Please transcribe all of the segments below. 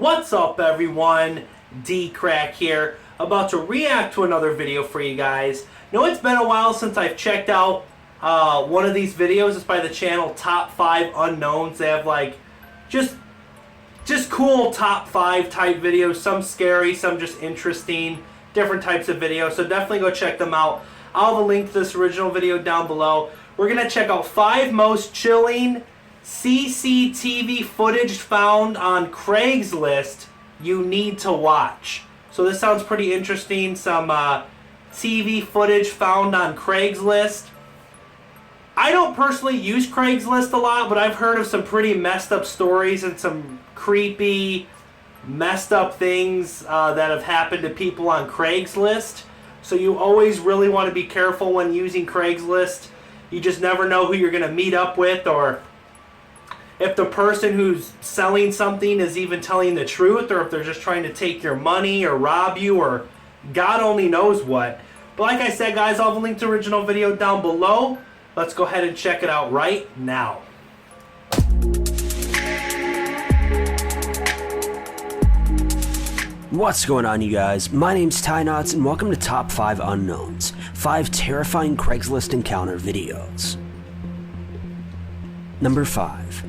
What's up, everyone? DKRACK here, about to react to another video for you guys. Know it's been a while since I've checked out one of these videos. It's by the channel Top 5 Unknowns. They have like just cool top 5 type videos. Some scary, some just interesting, different types of videos. So definitely go check them out. I'll have a link to this original video down below. We're gonna check out 5 most chilling CCTV footage found on Craigslist you need to watch. So this sounds pretty interesting. Some TV footage found on Craigslist. I don't personally use Craigslist a lot, but I've heard of some pretty messed up stories and some creepy, messed up things that have happened to people on Craigslist. So you always really want to be careful when using Craigslist. You just never know who you're going to meet up with, or if the person who's selling something is even telling the truth, or if they're just trying to take your money or rob you, or God only knows what. But like I said, guys, I'll have a link to the original video down below. Let's go ahead and check it out right now. What's going on, you guys? My name's Ty Knots, and welcome to Top 5 Unknowns, 5 terrifying Craigslist encounter videos. Number 5.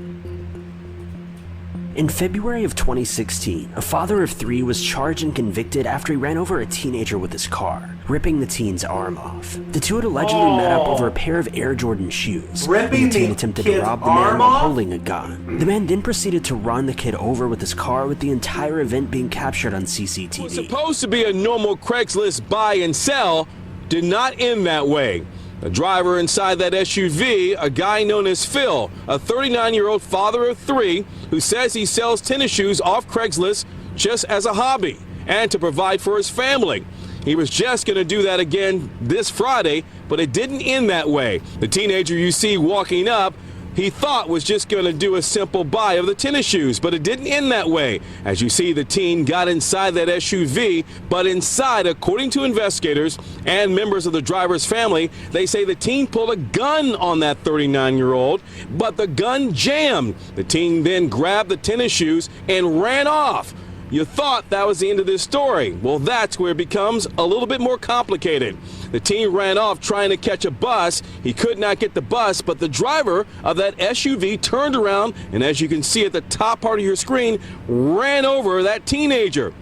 In February of 2016, a father of 3 was charged and convicted after he ran over a teenager with his car, ripping the teen's arm off. The two had allegedly met up over a pair of Air Jordan shoes, and the teen attempted to rob the man while holding a gun. The man then proceeded to run the kid over with his car, with the entire event being captured on CCTV. What was supposed to be a normal Craigslist buy and sell did not end that way. The driver inside that SUV, a guy known as Phil, a 39-year-old father of 3 who says he sells tennis shoes off Craigslist just as a hobby and to provide for his family. He was just going to do that again this Friday, but it didn't end that way. The teenager you see walking up, he thought was just going to do a simple buy of the tennis shoes, but it didn't end that way. As you see, the teen got inside that SUV, but inside, according to investigators and members of the driver's family, they say the teen pulled a gun on that 39-year-old, but the gun jammed. The teen then grabbed the tennis shoes and ran off. You thought that was the end of this story. Well, that's where it becomes a little bit more complicated. The teen ran off trying to catch a bus. He could not get the bus, but the driver of that SUV turned around, and as you can see at the top part of your screen, ran over that teenager.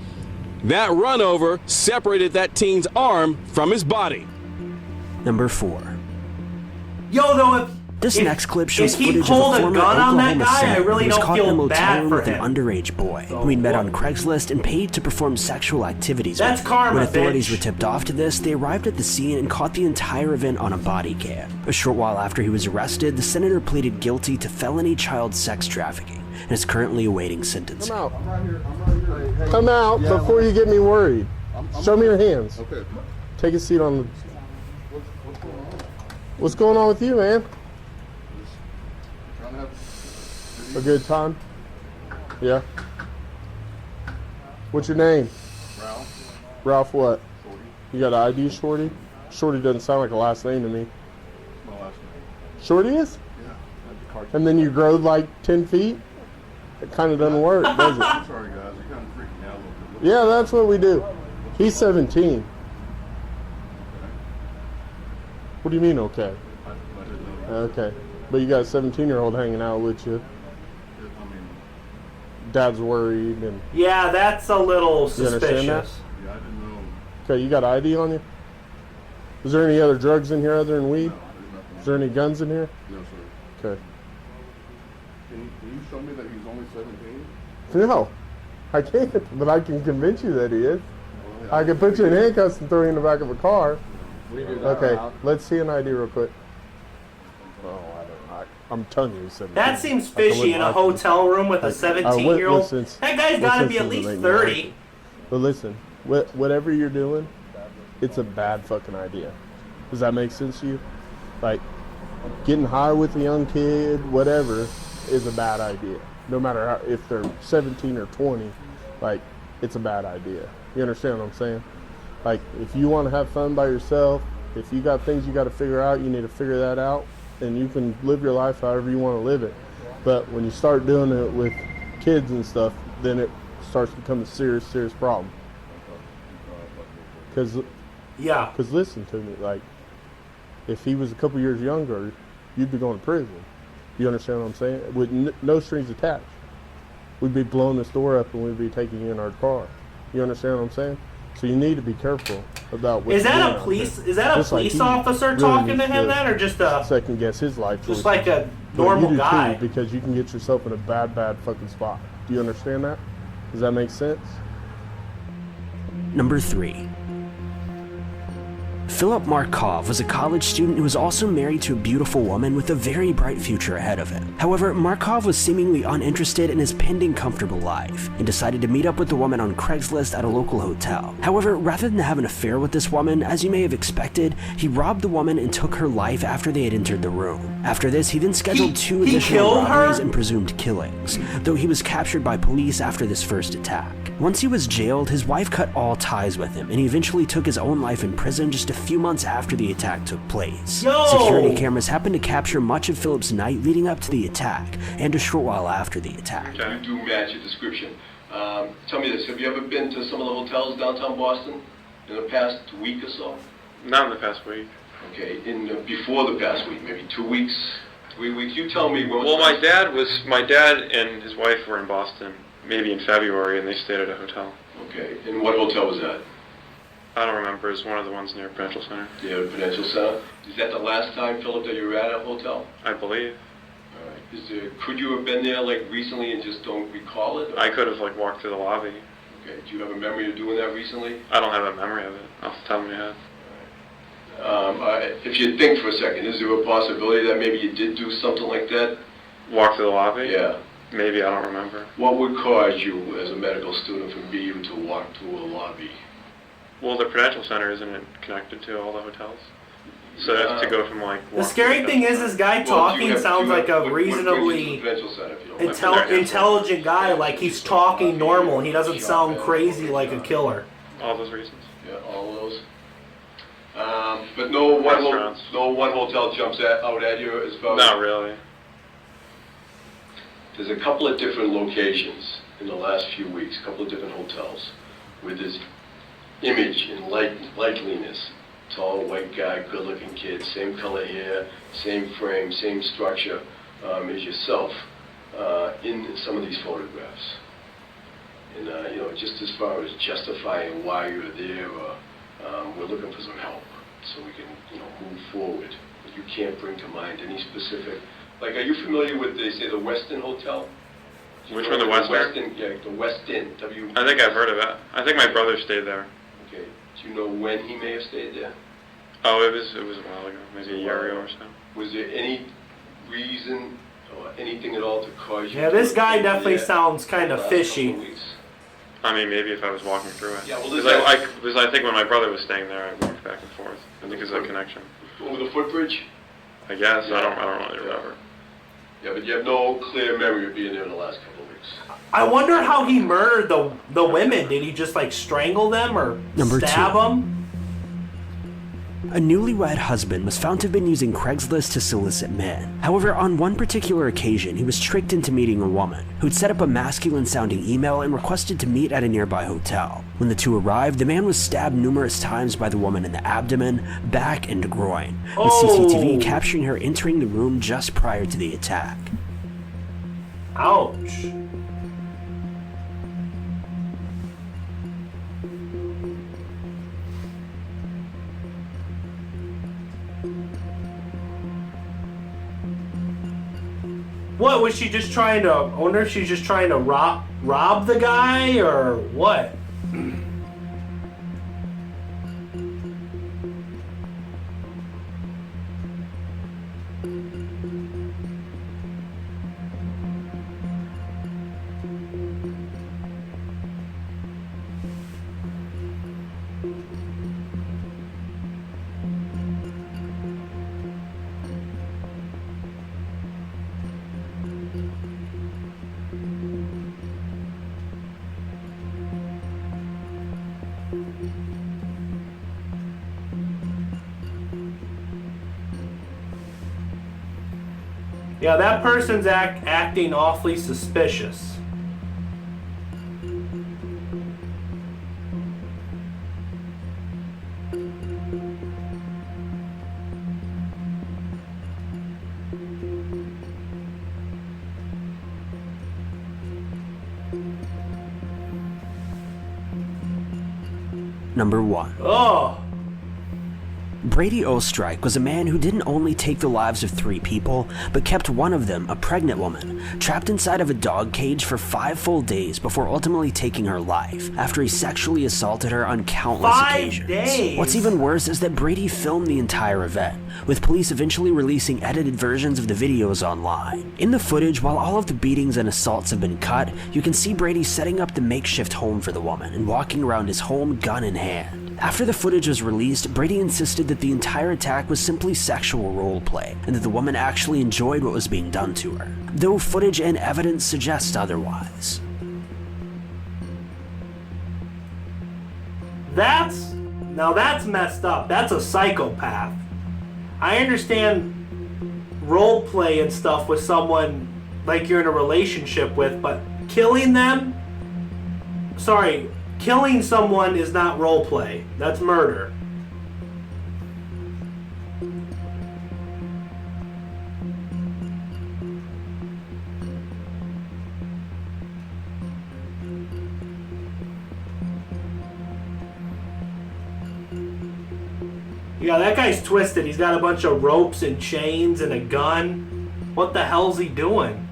That run over separated that teen's arm from his body. Number 4. Yo, though, This next clip shows if he footage of pulled a a former gun on that Oklahoma guy, I senator really who was don't caught in a feel motel bad room for with an him. underage boy who he'd met on Craigslist and paid to perform sexual activities That's with. karma, When authorities bitch. were tipped off to this, they arrived at the scene and caught the entire event on a body cam. A short while after he was arrested, the senator pleaded guilty to felony child sex trafficking and is currently awaiting sentencing. Come out. Come out before you get me worried. Show me your hands. Okay. Take a seat on the... What's going on with you, man? Trying to have A good time? Yeah. What's your name? Ralph. Ralph what? Shorty. You got an ID, Shorty? Shorty doesn't sound like a last name to me. My last name. Shorty is? Yeah. The car. And then you growed like 10 feet? It kind of doesn't work, does it? I'm sorry, guys. You're kind of freaking me out a little bit. Yeah, that's what we do. He's 17. What do you mean, okay? I didn't know. Okay. But you got a 17-year-old hanging out with you. I mean, Dad's worried and... Yeah, that's a little You understand that? suspicious. yeah, I didn't know. Okay, you got ID on you? Is there any other drugs in here other than weed? No, there's nothing. Is there any guns in here? No, sir. Okay. Can you show me that he's only 17? No, I can't, but I can convince you that he is. I can put you in handcuffs and throw you in the back of a car. Okay, let's see an ID real quick. Oh, I'm telling you, he's 17. That seems fishy in a hotel room with a 17-year-old. That guy's got to be at least 30. But listen, whatever you're doing, it's a bad fucking idea. Does that make sense to you? Like, getting high with a young kid, whatever, is a bad idea. No matter how, if they're 17 or 20, like, it's a bad idea. You understand what I'm saying? Like, if you want to have fun by yourself, if you got things you got to figure out, you need to figure that out, and you can live your life however you want to live it. But when you start doing it with kids and stuff, then starts becoming a serious problem. Because listen to me, like, if he was a couple years younger, you'd be going to prison. You understand what I'm saying? With no strings attached. We'd be blowing the store up and we'd be taking you in our car. You understand what I'm saying? So you need to be careful about what. Is that a police officer talking to him then, or just a second guess his life? Just like a normal guy? Too, because you can get yourself in a bad fucking spot. Do you understand that? Does that make sense? Number 3. Philip Markoff was a college student who was also married to a beautiful woman with a very bright future ahead of him. However, Markoff was seemingly uninterested in his pending comfortable life and decided to meet up with the woman on Craigslist at a local hotel. However, rather than have an affair with this woman, as you may have expected, he robbed the woman and took her life after they had entered the room. After this, he then scheduled 2 additional robberies and presumed killings, though he was captured by police after this first attack. Once he was jailed, his wife cut all ties with him, and he eventually took his own life in prison just a few months after the attack took place. Security cameras happened to capture much of Philip's night leading up to the attack, and a short while after the attack. You do match your description. Tell me this, have you ever been to some of the hotels downtown Boston in the past week or so? Not in the past week. Okay, before the past week, maybe 2 weeks, 3 weeks, you tell me what was... Well, my dad and his wife were in Boston, maybe in February, and they stayed at a hotel. Okay, and what hotel was that? I don't remember. It's one of the ones near Prudential Center. Yeah, Prudential Center. Is that the last time, Philip, that you were at a hotel? I believe. All right. Could you have been there like recently and just don't recall it? Or? I could have like walked through the lobby. Okay. Do you have a memory of doing that recently? I don't have a memory of it off the top of my head. All right. If you think for a second, is there a possibility that maybe you did do something like that? Walk through the lobby? Yeah. Maybe, I don't remember. What would cause you, as a medical student, from being able to walk through a lobby? Well, the Prudential Center isn't connected to all the hotels. So I have to go from like... The scary thing is this guy talking sounds like a reasonably intelligent guy, like he's talking normal. He doesn't sound crazy like a killer. All those reasons. Yeah, all those. But no one hotel jumps out at you as far as... Not really. There's a couple of different locations in the last few weeks, a couple of different hotels, with this image and likeliness. Tall, white guy, good-looking kid, same color hair, same frame, same structure as yourself in some of these photographs. And just as far as justifying why you're there, we're looking for some help so we can, move forward. But you can't bring to mind any specific. Like, are you familiar with, they say, the Westin Hotel? Which one, the Westin? Yeah, the Westin. I think I've heard of it. I think my brother stayed there. Okay. Do you know when he may have stayed there? Oh, it was a while ago, maybe a year ago or so. Was there any reason or anything at all to cause you? Yeah, this guy definitely sounds kind of fishy. I mean, maybe if I was walking through it. Yeah, well, because I think when my brother was staying there, I walked back and forth. I think it's a connection. Over the footbridge? I guess. Yeah. I don't really remember. Yeah, but you have no clear memory of being there in the last couple of weeks. I wonder how he murdered the women. Did he just like strangle them or stab them? A newlywed husband was found to have been using Craigslist to solicit men. However, on one particular occasion, he was tricked into meeting a woman who'd set up a masculine-sounding email and requested to meet at a nearby hotel. When the two arrived, the man was stabbed numerous times by the woman in the abdomen, back, and groin, with CCTV capturing her entering the room just prior to the attack. Ouch. What was she just trying to? I wonder if she's just trying to rob the guy or what? Yeah, that person's acting awfully suspicious. Number 1. Oh. Brady Ostrike was a man who didn't only take the lives of 3 people, but kept one of them, a pregnant woman, trapped inside of a dog cage for 5 full days before ultimately taking her life after he sexually assaulted her on countless 5 occasions. days? What's even worse is that Brady filmed the entire event, with police eventually releasing edited versions of the videos online. In the footage, while all of the beatings and assaults have been cut, you can see Brady setting up the makeshift home for the woman and walking around his home gun in hand. After the footage was released, Brady insisted that the entire attack was simply sexual roleplay, and that the woman actually enjoyed what was being done to her, though footage and evidence suggest otherwise. Now that's messed up. That's a psychopath. I understand roleplay and stuff with someone like you're in a relationship with, but killing someone is not roleplay. That's murder. Yeah, that guy's twisted. He's got a bunch of ropes and chains and a gun. What the hell's he doing?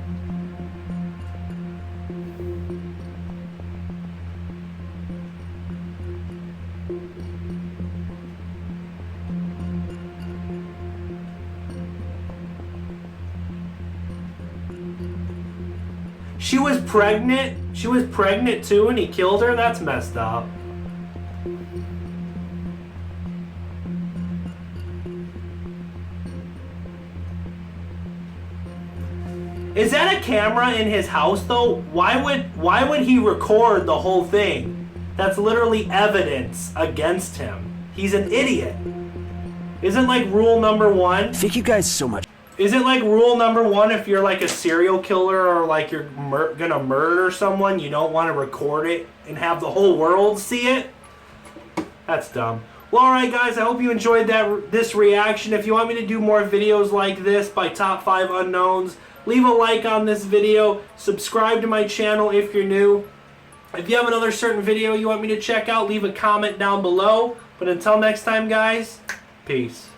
She was pregnant? She was pregnant too and he killed her? That's messed up. Is that a camera in his house though? Why would he record the whole thing? That's literally evidence against him. He's an idiot. Isn't like rule number 1? Thank you guys so much. Isn't like rule number 1 if you're like a serial killer or like you're gonna murder someone, you don't want to record it and have the whole world see it? That's dumb. Well, alright guys, I hope you enjoyed this reaction. If you want me to do more videos like this by top 5 unknowns, leave a like on this video, subscribe to my channel if you're new. If you have another certain video you want me to check out, leave a comment down below. But until next time guys, peace.